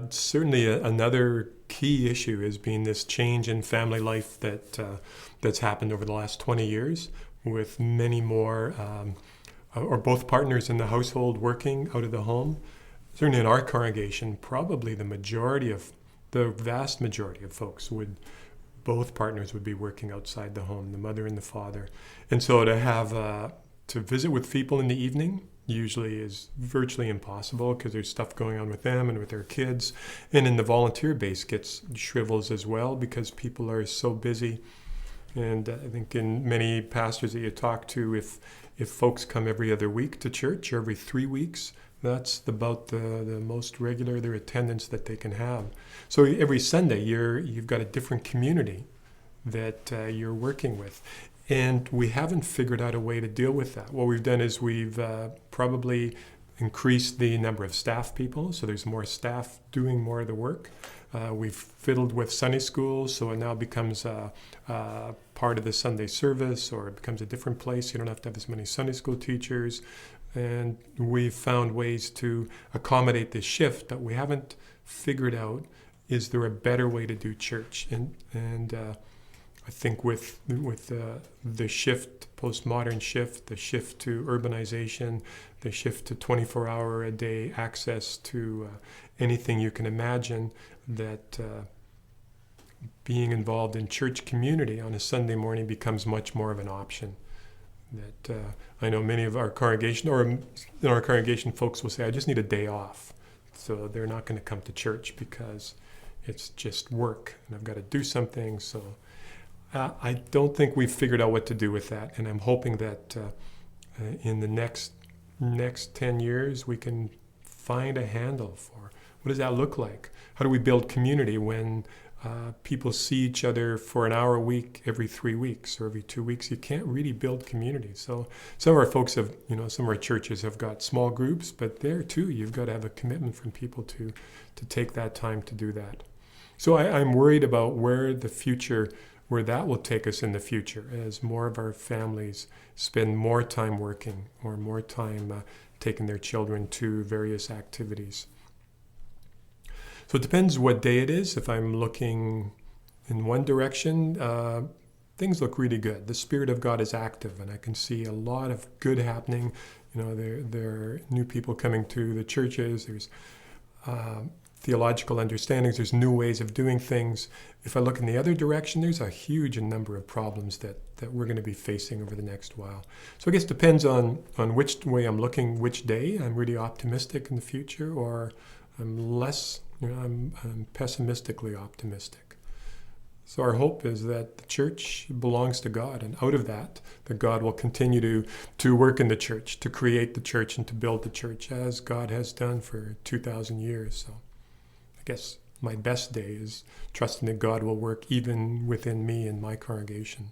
Certainly, another key issue has been this change in family life that's happened over the last 20 years, with many more or both partners in the household working out of the home. Certainly, in our congregation, probably the vast majority of folks would both partners would be working outside the home, the mother and the father, and so to visit with people in the evening usually is virtually impossible because there's stuff going on with them and with their kids. And in the volunteer base gets shrivels as well because people are so busy. And I think in many pastors that you talk to, if folks come every other week to church or every 3 weeks, that's about the most regular their attendance that they can have. So every Sunday you've got a different community that you're working with. And we haven't figured out a way to deal with that. What we've done is we've probably increased the number of staff people, so there's more staff doing more of the work. We've fiddled with Sunday school, so it now becomes part of the Sunday service, or it becomes a different place. You don't have to have as many Sunday school teachers. And we've found ways to accommodate this shift, but we haven't figured out, is there a better way to do church? And I think with the shift, postmodern shift, the shift to urbanization, the shift to 24-hour-a-day access to anything you can imagine, that being involved in church community on a Sunday morning becomes much more of an option. That I know many of our congregation, or in our congregation, folks will say, I just need a day off. So they're not going to come to church because it's just work and I've got to do something. So I don't think we've figured out what to do with that, and I'm hoping that in the next 10 years we can find a handle for what does that look like? How do we build community when people see each other for an hour a week every 3 weeks or every 2 weeks? You can't really build community. So some of our folks have, some of our churches have got small groups, but there too you've got to have a commitment from people to take that time to do that. So I'm worried about where that will take us in the future as more of our families spend more time working or more time taking their children to various activities. So it depends what day it is. If I'm looking in one direction, things look really good. The Spirit of God is active, and I can see a lot of good happening. There are new people coming to the churches. There's theological understandings. There's new ways of doing things. If I look in the other direction, there's a huge number of problems that we're going to be facing over the next while. So I guess it depends on which way I'm looking, which day. I'm really optimistic in the future, or I'm less, I'm pessimistically optimistic. So our hope is that the church belongs to God, and out of that God will continue to work in the church, to create the church and to build the church as God has done for 2,000 years. So I guess my best day is trusting that God will work even within me and my congregation.